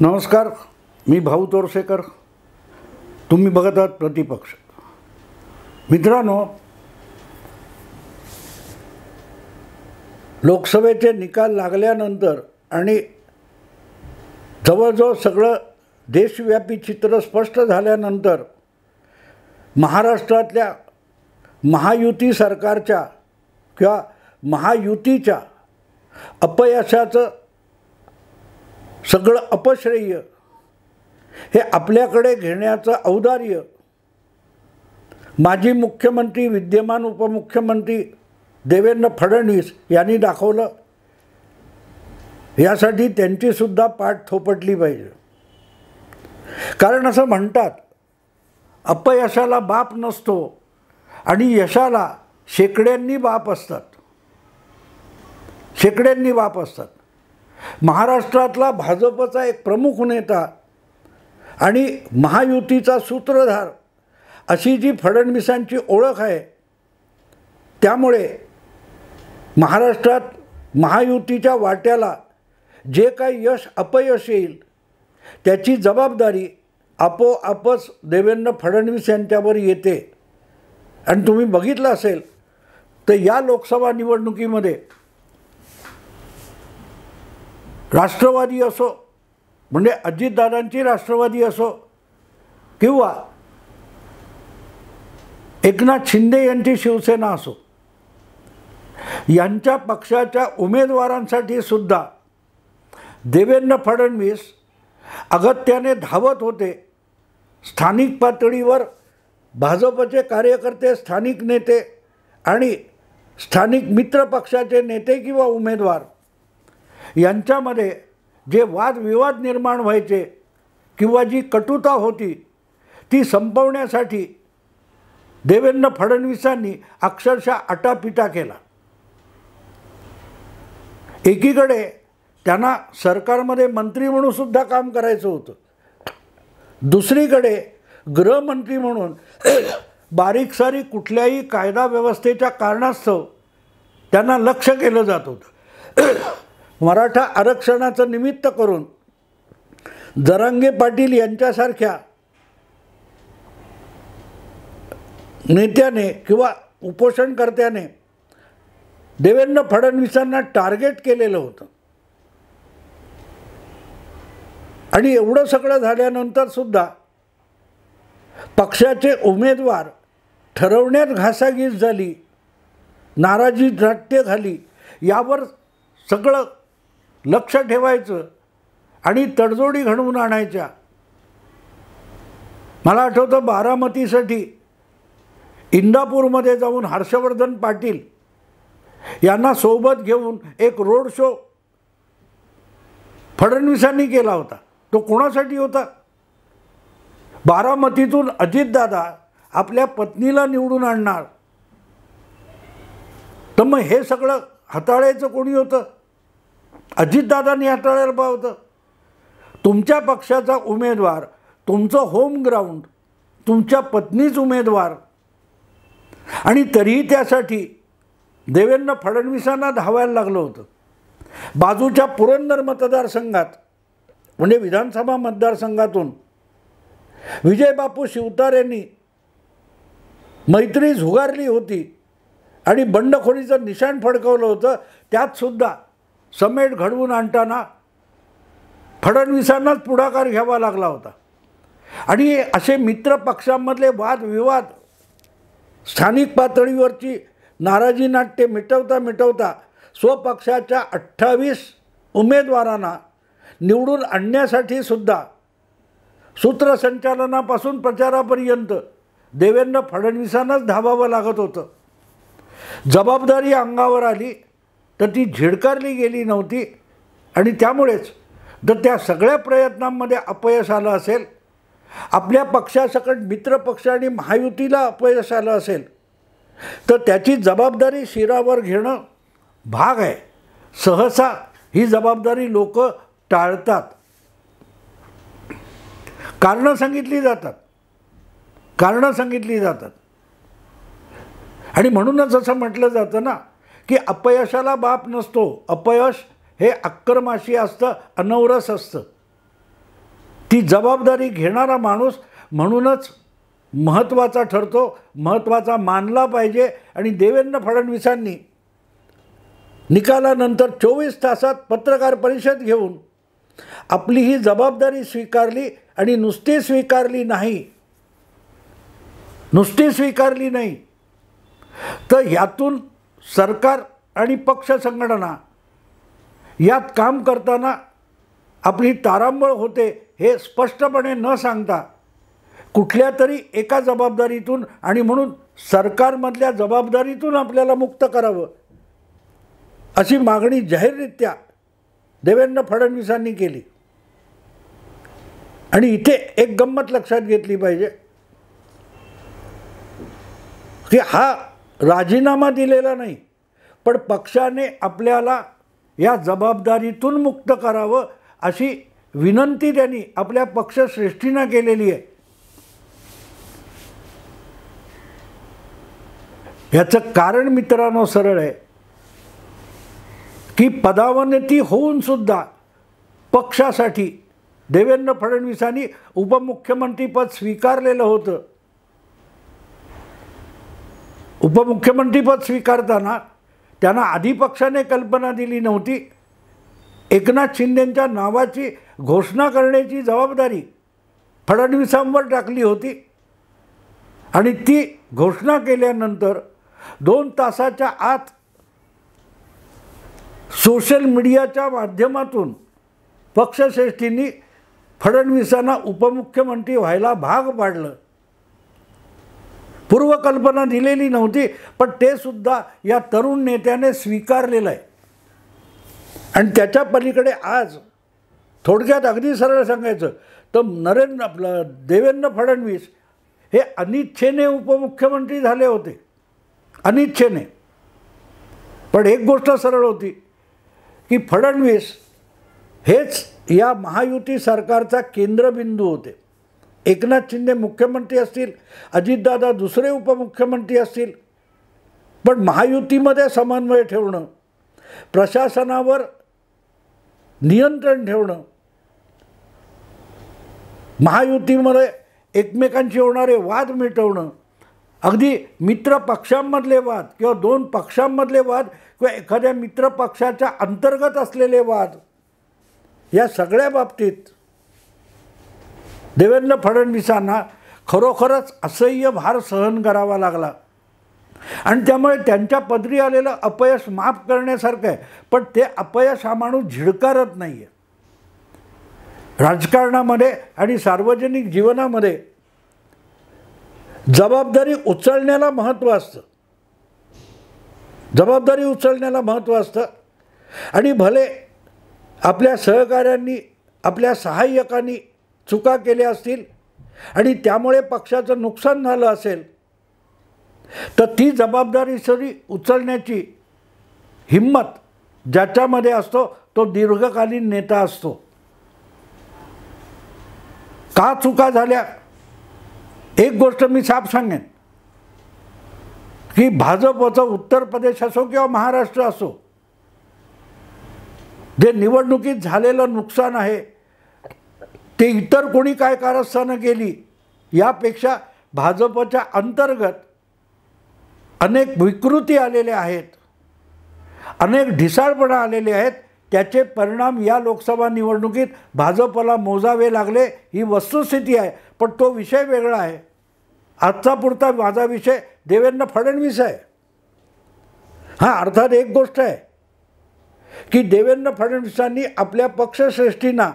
नमस्कार, मी भाऊ तोरसेकर. तुम्ही बघत आहात प्रतिपक्ष. मित्रांनो, लोकसभेचे निकाल लागल्यानंतर आणि जवळजवळ सगळं देशव्यापी चित्र स्पष्ट झाल्यानंतर महाराष्ट्रातल्या महायुती सरकारच्या किंवा महायुतीच्या अपयशाचं सगळं अपश्रेय हे आपल्याकडे घेण्याचं औदार्य माजी मुख्यमंत्री, विद्यमान उपमुख्यमंत्री देवेंद्र फडणवीस यांनी दाखवलं. यासाठी त्यांचीसुद्धा पाठ थोपटली पाहिजे. कारण असं म्हणतात, अपयशाला बाप नसतो आणि यशाला शेकड्यांनी बाप असतात. शेकड्यांनी बाप असतात. महाराष्ट्रातला भाजपचा एक प्रमुख नेता आणि महायुतीचा सूत्रधार अशी जी फडणवीसांची ओळख आहे, त्यामुळे महाराष्ट्रात महायुतीच्या वाट्याला जे काही यश अपयश येईल त्याची जबाबदारी आपोआपच देवेंद्र फडणवीस यांच्यावर येते. आणि तुम्ही बघितलं असेल तर या लोकसभा निवडणुकीमध्ये राष्ट्रवादी असो, म्हणजे अजितदादांची राष्ट्रवादी असो, किंवा एकनाथ शिंदे यांची शिवसेना असो, यांच्या पक्षाच्या उमेदवारांसाठी सुद्धा देवेंद्र फडणवीस अगत्याने धावत होते. स्थानिक पातळीवर भाजपचे कार्यकर्ते, स्थानिक नेते आणि स्थानिक मित्र पक्षाचे नेते किंवा उमेदवार यांच्यामध्ये जे वादविवाद निर्माण व्हायचे किंवा जी कटुता होती ती संपवण्यासाठी देवेंद्र फडणवीसांनी अक्षरशः आटापिटा केला. एकीकडे त्यांना सरकारमध्ये मंत्री म्हणून सुद्धा काम करायचं होतं, दुसरीकडे गृहमंत्री म्हणून बारीक सारीक कुठल्याही कायदा व्यवस्थेच्या कारणास्तव त्यांना लक्ष केलं जात होतं. मराठा आरक्षणाचं निमित्त करून जरांगे पाटील यांच्यासारख्या नेत्याने किंवा उपोषणकर्त्याने देवेंद्र फडणवीसांना टार्गेट केलेलं होतं. आणि एवढं सगळं झाल्यानंतर सुद्धा पक्षाचे उमेदवार ठरवण्यात घासाघीस झाली, नाराजी नाट्य झाली. यावर सगळं लक्ष ठेवायचं आणि तडजोडी घडवून आणायच्या. मला आठवतं, बारामतीसाठी इंदापूरमध्ये जाऊन हर्षवर्धन पाटील यांना सोबत घेऊन एक रोड शो फडणवीसांनी केला होता. तो कोणासाठी होता? बारामतीतून अजितदादा आपल्या पत्नीला निवडून आणणार. तर मग हे सगळं हाताळायचं कोणी होतं? अजितदादांनी हाताळायला पाहिजे होतं. तुमच्या पक्षाचा उमेदवार, तुमचं होम ग्राउंड, तुमच्या पत्नीच उमेदवार, आणि तरीही त्यासाठी देवेंद्र फडणवीसांना धावायला लागलं होतं. बाजूच्या पुरंदर मतदारसंघात, म्हणजे विधानसभा मतदारसंघातून विजयबापू शिवतारेंनी मैत्री झुगारली होती आणि बंडखोरीचं निशाण फडकवलं होतं. त्यातसुद्धा समेट घडवून आणताना फडणवीसांनाच पुढाकार घ्यावा लागला होता. आणि असे मित्र पक्षांमधले वादविवाद, स्थानिक पातळीवरची नाराजी नाट्य मिटवता मिटवता स्वपक्षाच्या 28 उमेदवारांना निवडून आणण्यासाठी सुद्धा सूत्रसंचालनापासून प्रचारापर्यंत देवेंद्र फडणवीसांनाच धावावं लागत होतं. जबाबदारी अंगावर आली तर ती झिडकारली गेली नव्हती. आणि त्यामुळेच जर त्या सगळ्या प्रयत्नांमध्ये अपयश आलं असेल, आपल्या पक्षासकट मित्र पक्ष आणि महायुतीला अपयश आलं असेल, तर त्याची जबाबदारी शिरावर घेणं भाग आहे. सहसा ही जबाबदारी लोक टाळतात, कारणं सांगितली जातात. आणि म्हणूनच असं म्हटलं जातं ना की अपयशाला बाप नसतो. अपयश हे आक्रमाशी असतं, अनवरस असतं. ती जबाबदारी घेणारा माणूस म्हणूनच महत्त्वाचा ठरतो, महत्त्वाचा मानला पाहिजे. आणि देवेंद्र फडणवीसांनी निकालानंतर 24 तासात पत्रकार परिषद घेऊन आपली ही जबाबदारी स्वीकारली. आणि नुसती स्वीकारली नाही तर यातून सरकार आणि पक्ष संघटना यात काम करताना आपली तारांबळ होते हे स्पष्टपणे न सांगता कुठल्या तरी एका जबाबदारीतून आणि म्हणून सरकारमधल्या जबाबदारीतून आपल्याला मुक्त करावं अशी मागणी जाहीररित्या देवेंद्र फडणवीसांनी केली. आणि इथे एक गंमत लक्षात घेतली पाहिजे की हा राजीनामा दिलेला नाही, पण पक्षाने आपल्याला या जबाबदारीतून मुक्त करावं अशी विनंती त्यांनी आपल्या पक्षश्रेष्ठींना केलेली आहे. याचं कारण मित्रांनो सरळ आहे की पदावनती होऊन सुद्धा पक्षासाठी देवेंद्र फडणवीसांनी उपमुख्यमंत्रीपद स्वीकारलेलं होतं. उपमुख्यमंत्रीपद स्वीकारताना त्यांना आधी पक्षाने कल्पना दिली नव्हती. एकनाथ शिंदेंच्या नावाची घोषणा करण्याची जबाबदारी फडणवीसांवर टाकली होती. आणि ती घोषणा केल्यानंतर 2 तासाच्या आत सोशल मीडियाच्या माध्यमातून पक्षश्रेष्ठींनी फडणवीसांना उपमुख्यमंत्री व्हायला भाग पाडलं. पूर्वकल्पना दिलेली नव्हती, पण ते सुद्धा या तरुण नेत्याने स्वीकारलेलं आहे. आणि त्याच्या पलीकडे आज थोडक्यात अगदी सरळ सांगायचं तर देवेंद्र फडणवीस हे अनिच्छेने उपमुख्यमंत्री झाले होते, अनिच्छेने. पण एक गोष्ट सरळ होती की फडणवीस हेच या महायुती सरकारचा केंद्रबिंदू होते. एकनाथ शिंदे मुख्यमंत्री असतील, अजितदादा दुसरे उपमुख्यमंत्री असतील, पण महायुतीमध्ये समन्वय ठेवणं, प्रशासनावर नियंत्रण ठेवणं, महायुतीमध्ये एकमेकांशी होणारे वाद मिटवणं, अगदी मित्र पक्षांमधले वाद किंवा 2 पक्षांमधले वाद किंवा एखाद्या मित्र पक्षाच्या अंतर्गत असलेले वाद, या सगळ्या बाबतीत देवेंद्र फडणवीसांना खरोखरच असह्य भार सहन करावा लागला. आणि त्यामुळे त्यांच्या पदरी आलेलं अपयश माफ करण्यासारखं आहे, पण ते अपयश हा माणूस झिडकारत नाही आहे. राजकारणामध्ये आणि सार्वजनिक जीवनामध्ये जबाबदारी उचलण्याला महत्त्व असतं, जबाबदारी उचलण्याला महत्त्व असतं. आणि भले आपल्या सहकाऱ्यांनी, आपल्या सहाय्यकांनी चुका केल्या असतील आणि त्यामुळे पक्षाचं नुकसान झालं असेल, तर ती जबाबदारी सरी उचलण्याची हिंमत ज्याच्यामध्ये असतो तो दीर्घकालीन नेता असतो. का चुका झाल्या, एक गोष्ट मी साफ सांगेन की भाजपचं उत्तर प्रदेश असो किंवा महाराष्ट्र असो, जे निवडणुकीत झालेलं नुकसान आहे ते इतर कोणी काय कारस्थानं केली यापेक्षा भाजपच्या अंतर्गत अनेक विकृती आलेल्या आहेत, अनेक ढिसाळपणा आलेले आहेत. त्याचे परिणाम या लोकसभा निवडणुकीत भाजपला मोजावे लागले, ही वस्तुस्थिती आहे. पण तो विषय वेगळा आहे. आजचा पुरता माझा विषय देवेंद्र फडणवीस आहे. हां, अर्थात एक गोष्ट आहे की देवेंद्र फडणवीसांनी आपल्या पक्षश्रेष्ठींना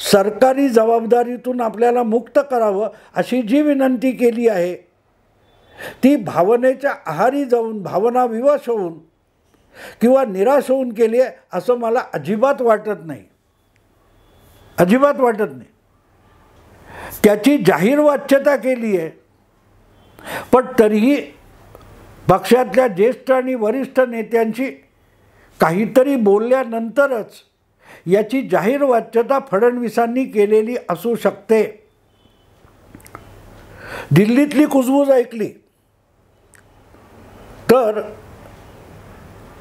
सरकारी जबाबदारीतून आपल्याला मुक्त करावं अशी जी विनंती केली आहे ती भावनेच्या आहारी जाऊन, भावनाविवश होऊन किंवा निराश होऊन केली आहे असं मला अजिबात वाटत नाही, अजिबात वाटत नाही. त्याची जाहीर वाच्यता केली आहे, पण तरीही पक्षातल्या ज्येष्ठ आणि वरिष्ठ नेत्यांशी काहीतरी बोलल्यानंतरच याची जाहीर वाच्यता फडणवीसांनी केलेली असू शकते. दिल्लीतली कुजबूज ऐकली तर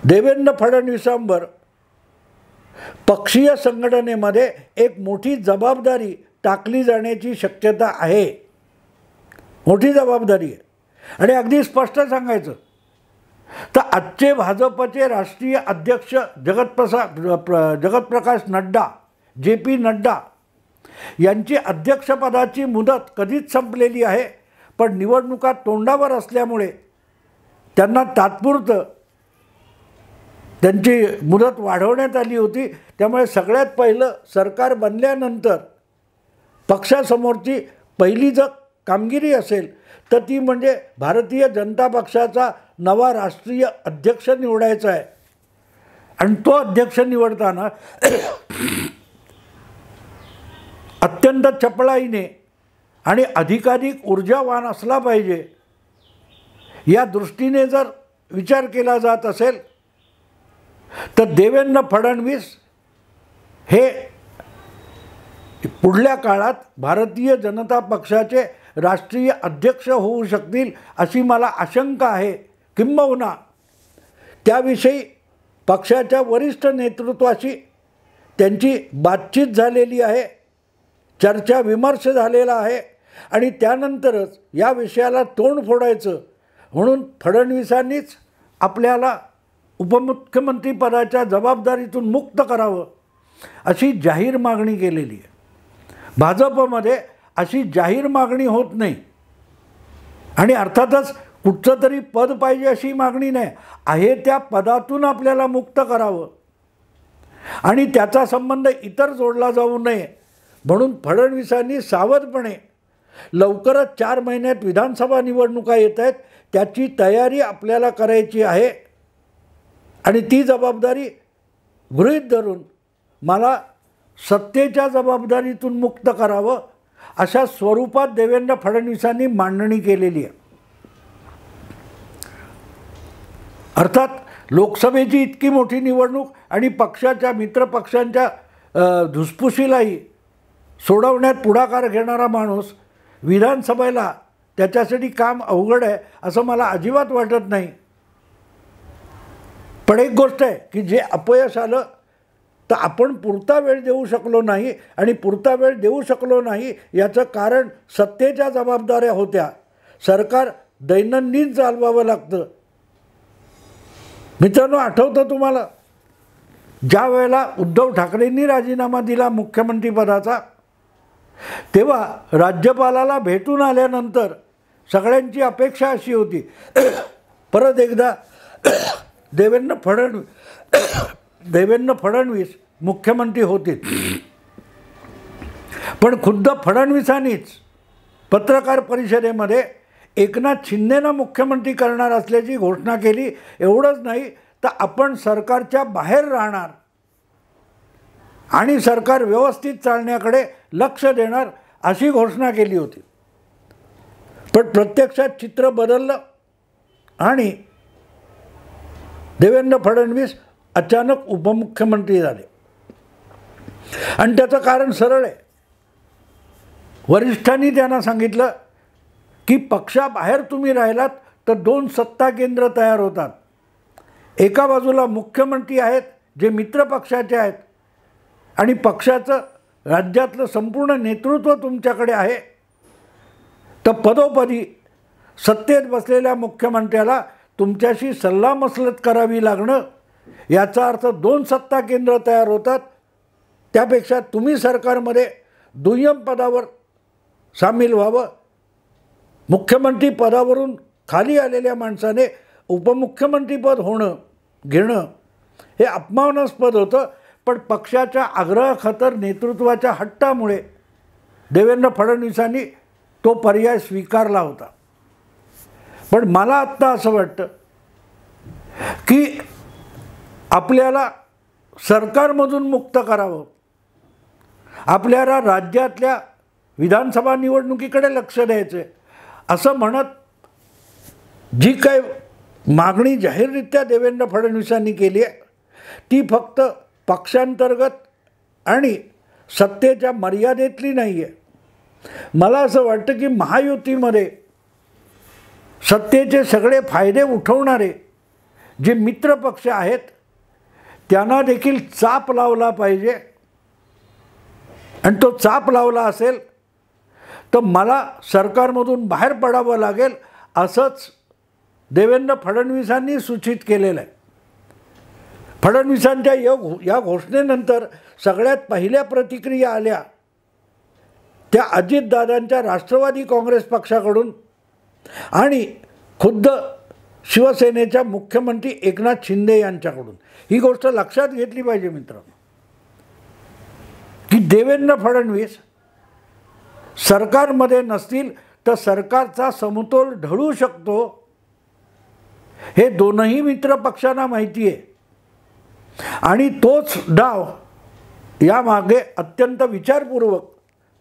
देवेंद्र फडणवीसांवर पक्षीय संघटनेमध्ये एक मोठी जबाबदारी टाकली जाण्याची शक्यता आहे, मोठी जबाबदारी आहे. आणि अगदी स्पष्ट सांगायचं तर आजचे भाजपचे राष्ट्रीय अध्यक्ष जगतप्रकाश नड्डा, JP नड्डा यांची अध्यक्षपदाची मुदत कधीच संपलेली आहे, पण निवडणुका तोंडावर असल्यामुळे त्यांना तात्पुरतं त्यांची मुदत वाढवण्यात आली होती. त्यामुळे सगळ्यात पहिलं सरकार बनल्यानंतर पक्षासमोरची पहिली जर कामगिरी असेल तर ती म्हणजे भारतीय जनता पक्षाचा नवा राष्ट्रीय अध्यक्ष निवडायचा आहे. आणि तो अध्यक्ष निवडताना अत्यंत चपळाईने आणि अधिकाधिक ऊर्जावान असला पाहिजे. या दृष्टीने जर विचार केला जात असेल तर देवेंद्र फडणवीस हे पुढल्या काळात भारतीय जनता पक्षाचे राष्ट्रीय अध्यक्ष होऊ शकतील अशी मला आशंका आहे. किंबहुना त्याविषयी पक्षाच्या वरिष्ठ नेतृत्वाशी त्यांची बातचीत झालेली आहे, चर्चा विमर्श झालेला आहे. आणि त्यानंतरच या विषयाला तोंड फोडायचं म्हणून फडणवीसांनीच आपल्याला उपमुख्यमंत्रीपदाच्या जबाबदारीतून मुक्त करावं अशी जाहीर मागणी केलेली आहे. भाजपमध्ये अशी जाहीर मागणी होत नाही. आणि अर्थातच कुठचं तरी पद पाहिजे अशी मागणी नाही, आहे त्या पदातून आपल्याला मुक्त करावं आणि त्याचा संबंध इतर जोडला जाऊ नये म्हणून फडणवीसांनी सावधपणे लवकरच 4 महिन्यात विधानसभा निवडणुका येत आहेत, त्याची तयारी आपल्याला करायची आहे. आणि ती जबाबदारी गृहीत धरून मला सत्तेच्या जबाबदारीतून मुक्त करावं अशा स्वरूपात देवेंद्र फडणवीसांनी मांडणी केलेली आहे. अर्थात लोकसभेची इतकी मोठी निवडणूक आणि पक्षाच्या मित्रपक्षांच्या धुसफुशीलाही सोडवण्यात पुढाकार घेणारा माणूस विधानसभेला त्याच्यासाठी काम अवघड आहे असं मला अजिबात वाटत नाही. पण एक गोष्ट आहे की जे अपयश आलं तर आपण पुरता वेळ देऊ शकलो नाही. आणि पुरता वेळ देऊ शकलो नाही याचं कारण सत्तेच्या जबाबदाऱ्या होत्या. सरकार दैनंदिन चालवावं लागतं. मित्रांनो, आठवतं तुम्हाला ज्या वेळेला उद्धव ठाकरेंनी राजीनामा दिला मुख्यमंत्रीपदाचा, तेव्हा राज्यपालाला भेटून आल्यानंतर सगळ्यांची अपेक्षा अशी होती परत एकदा देवेंद्र फडणवीस मुख्यमंत्री होतील. पण खुद्द फडणवीसांनीच पत्रकार परिषदेमध्ये एकनाथ शिंदेंना मुख्यमंत्री करणार असल्याची घोषणा केली. एवढंच नाही तर आपण सरकारच्या बाहेर राहणार आणि सरकार व्यवस्थित चालण्याकडे लक्ष देणार अशी घोषणा केली होती. पण प्रत्यक्षात चित्र बदललं आणि देवेंद्र फडणवीस अचानक उपमुख्यमंत्री झाले. आणि त्याचं कारण सरळ आहे. वरिष्ठांनी त्यांना सांगितलं की पक्षाबाहेर तुम्ही राहिलात तर 2 सत्ता केंद्र तयार होतात. एका बाजूला मुख्यमंत्री आहेत जे मित्रपक्षाचे आहेत आणि पक्षाचं राज्यातलं संपूर्ण नेतृत्व तुमच्याकडे आहे, तर पदोपदी सत्तेत बसलेल्या मुख्यमंत्र्याला तुमच्याशी सल्लामसलत करावी लागणं, याचा अर्थ 2 सत्ता केंद्र तयार होतात. त्यापेक्षा तुम्ही सरकारमध्ये दुय्यम पदावर सामील व्हावं. मुख्यमंत्री पदावरून खाली आलेल्या माणसाने उपमुख्यमंत्रीपद घेणं हे अपमानास्पद होतं. पण पक्षाच्या आग्रहाखातर नेतृत्वाच्या हट्टामुळे देवेंद्र फडणवीसांनी तो पर्याय स्वीकारला होता. पण मला आत्ता असं वाटतं की आपल्याला सरकारमधून मुक्त करावं, आपल्याला राज्यातल्या विधानसभा निवडणुकीकडे लक्ष द्यायचं आहे असं म्हणत जी काय मागणी जाहीररित्या देवेंद्र फडणवीसांनी केली आहे ती फक्त पक्षांतर्गत आणि सत्तेच्या मर्यादेतली नाही आहे. मला असं वाटतं की महायुतीमध्ये सत्तेचे सगळे फायदे उठवणारे जे मित्रपक्ष आहेत त्यांना देखील चाप लावला पाहिजे आणि तो चाप लावला असेल तर मला सरकारमधून बाहेर पडावं लागेल असंच देवेंद्र फडणवीसांनी सूचित केलेलं आहे. फडणवीसांच्या या घोषणेनंतर सगळ्यात पहिल्या प्रतिक्रिया आल्या त्या अजितदादांच्या राष्ट्रवादी काँग्रेस पक्षाकडून आणि खुद्द शिवसेनेच्या मुख्यमंत्री एकनाथ शिंदे यांच्याकडून. ही गोष्ट लक्षात घेतली पाहिजे मित्रांनो की देवेंद्र फडणवीस सरकारमध्ये नसतील तर सरकारचा समतोल ढळू शकतो हे दोनही मित्र पक्षांना माहिती आहे आणि तोच डाव यामागे अत्यंत विचारपूर्वक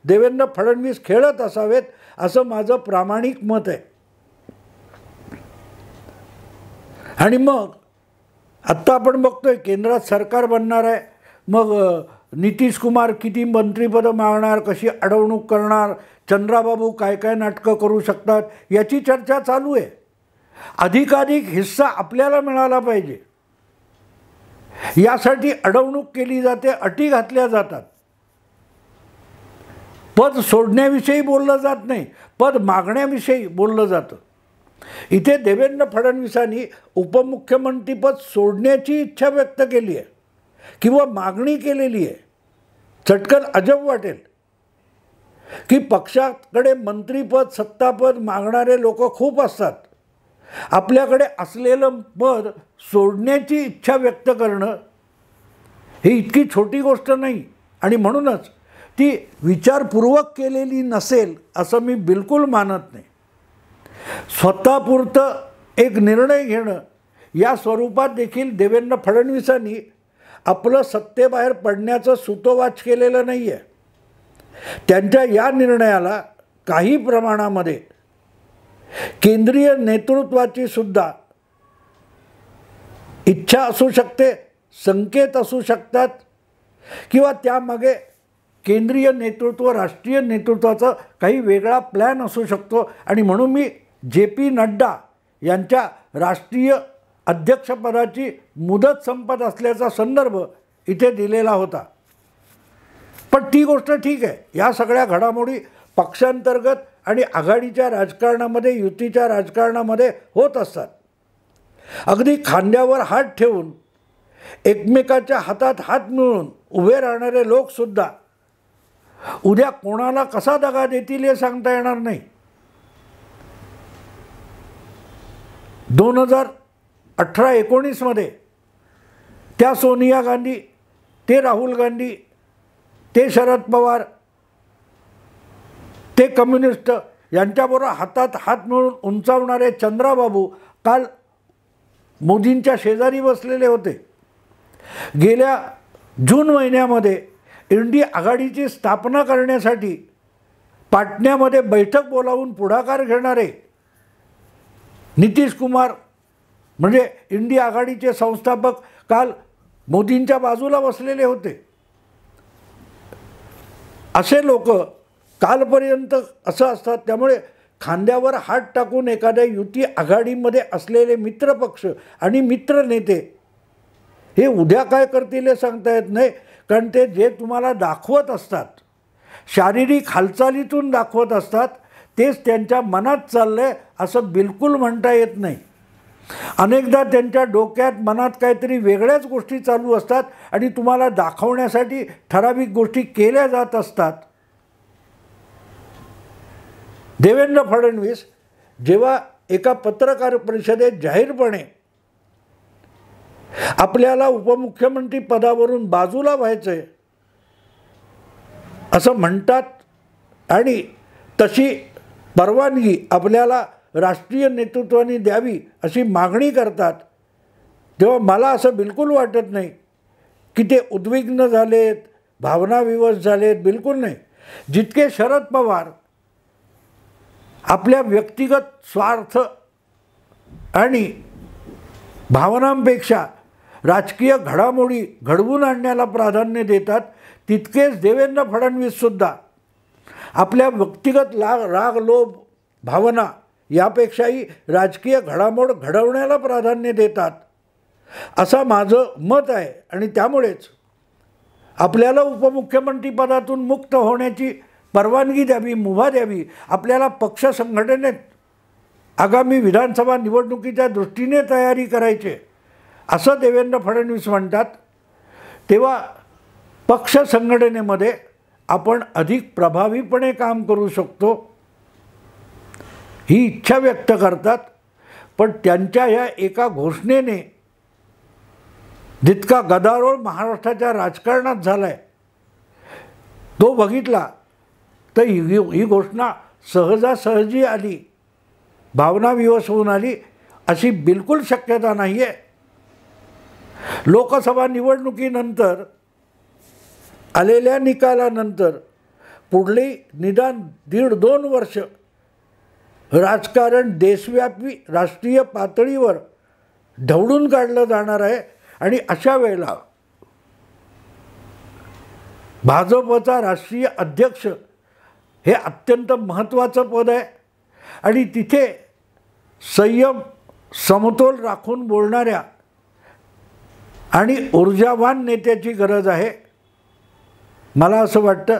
देवेंद्र फडणवीस खेळत असावेत असं माझं प्रामाणिक मत आहे. आणि मग आत्ता आपण बघतोय केंद्रात सरकार बनणार आहे, मग नितीश कुमार किती मंत्रिपदं मागणार, कशी अडवणूक करणार, चंद्राबाबू काय काय नाटकं करू शकतात याची चर्चा चालू आहे. अधिकाधिक हिस्सा आपल्याला मिळाला पाहिजे यासाठी अडवणूक केली जाते, अटी घातल्या जातात. पद सोडण्याविषयी बोललं जात नाही, पद मागण्याविषयी बोललं जातं. इथे देवेंद्र फडणवीसांनी उपमुख्यमंत्रीपद सोडण्याची इच्छा व्यक्त केली आहे किंवा मागणी केलेली आहे. चटकन अजब वाटेल की पक्षाकडे मंत्रीपद सत्तापद मागणारे लोक खूप असतात. आपल्याकडे असलेलं पद सोडण्याची इच्छा व्यक्त करणं ही इतकी छोटी गोष्ट नाही आणि म्हणूनच ती विचारपूर्वक केलेली नसेल असं मी बिलकुल मानत नाही. स्वतःपुरतं एक निर्णय घेणं या स्वरूपात देखील देवेंद्र फडणवीसांनी आपलं सत्तेबाहेर पडण्याचं सूतोवाच केलेलं नाही आहे. त्यांच्या या निर्णयाला काही प्रमाणामध्ये केंद्रीय नेतृत्वाची सुद्धा इच्छा असू शकते, संकेत असू शकतात किंवा त्यामागे केंद्रीय नेतृत्व राष्ट्रीय नेतृत्वाचा काही वेगळा प्लॅन असू शकतो. आणि म्हणून मी JP नड्डा यांच्या राष्ट्रीय अध्यक्षपदाची मुदत संपत असल्याचा संदर्भ इथे दिलेला होता. पण ती गोष्ट ठीक आहे, या सगळ्या घडामोडी पक्षांतर्गत आणि आघाडीच्या राजकारणामध्ये युतीच्या राजकारणामध्ये होत असतात. अगदी खांद्यावर हात ठेवून एकमेकाच्या हातात हात मिळवून उभे राहणारे लोकसुद्धा उद्या कोणाला कसा दगा देतील हे सांगता येणार नाही. 2018-19 मध्ये त्या सोनिया गांधी, ते राहुल गांधी, ते शरद पवार, ते कम्युनिस्ट यांच्याबरोबर हातात हात मिळून उंचावणारे चंद्राबाबू काल मोदींच्या शेजारी बसलेले होते. गेल्या जून महिन्यामध्ये इंडी आघाडीची स्थापना करण्यासाठी पाटण्यामध्ये बैठक बोलावून पुढाकार घेणारे नितीश कुमार म्हणजे इंडी आघाडीचे संस्थापक काल मोदींच्या बाजूला बसलेले होते. असे लोक कालपर्यंत असं असतात. त्यामुळे खांद्यावर हात टाकून एखाद्या युती आघाडीमध्ये असलेले मित्रपक्ष आणि मित्र नेते हे उद्या काय करतील हे सांगता येत नाही. कारण ते जे तुम्हाला दाखवत असतात, शारीरिक हालचालीतून दाखवत असतात, तेच त्यांच्या मनात चाललं आहे असं बिलकुल म्हणता येत नाही. अनेकदा त्यांच्या डोक्यात मनात काहीतरी वेगळ्याच गोष्टी चालू असतात आणि तुम्हाला दाखवण्यासाठी ठराविक गोष्टी केल्या जात असतात. देवेंद्र फडणवीस जेव्हा एका पत्रकार परिषदेत जाहीरपणे आपल्याला उपमुख्यमंत्री पदावरून बाजूला व्हायचं आहे असं म्हणतात आणि तशी परवानगी आपल्याला राष्ट्रीय नेतृत्वाने द्यावी अशी मागणी करतात, तेव्हा मला असं बिलकुल वाटत नाही की ते उद्विग्न झालेत, भावनाविवश झालेत, बिलकुल नाही. जितके शरद पवार आपल्या व्यक्तिगत स्वार्थ आणि भावनांपेक्षा राजकीय घडामोडी घडवून आणण्याला प्राधान्य देतात, तितकेच देवेंद्र फडणवीससुद्धा आपल्या व्यक्तिगत राग लोभ भावना यापेक्षाही राजकीय घडामोड घडवण्याला प्राधान्य देतात. असं माझं मत आहे आणि त्यामुळेच आपल्याला उपमुख्यमंत्रीपदातून मुक्त होण्याची परवानगी द्यावी, मुभा द्यावी. आपल्याला पक्ष संघटनेत आगामी विधानसभा निवडणुकीच्या दृष्टीने तयारी करायची असं देवेंद्र फडणवीस म्हणतात. तेव्हा पक्ष संघटनेमध्ये आपण अधिक प्रभावीपणे काम करू शकतो ही इच्छा व्यक्त करतात. पण त्यांच्या या एका घोषणेने जितका गदारोळ महाराष्ट्राच्या राजकारणात झाला आहे तो बघितला तर ही घोषणा सहजासहजी आली, भावनाविवश होऊन आली अशी बिलकुल शक्यता नाही आहे. लोकसभा निवडणुकीनंतर आलेल्या निकालानंतर पुढली निदान 1.5-2 वर्ष राजकारण देशव्यापी राष्ट्रीय पातळीवर ढवळून काढलं जाणार आहे आणि अशा वेळेला भाजपचा राष्ट्रीय अध्यक्ष हे अत्यंत महत्त्वाचं पद आहे आणि तिथे संयम समतोल राखून बोलणाऱ्या आणि ऊर्जावान नेत्याची गरज आहे. मला असं वाटतं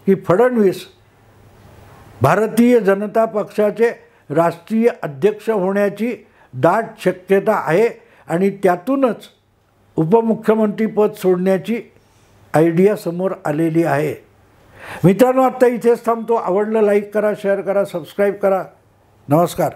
की फडणवीस भारतीय जनता पक्षाचे राष्ट्रीय अध्यक्ष होण्याची दाट शक्यता आहे आणि त्यातूनच उपमुख्यमंत्रीपद सोडण्याची आयडिया समोर आलेली आहे. मित्रांनो, आत्ता इथेच थांबतो. आवडलं लाईक करा, शेअर करा, सबस्क्राईब करा. नमस्कार.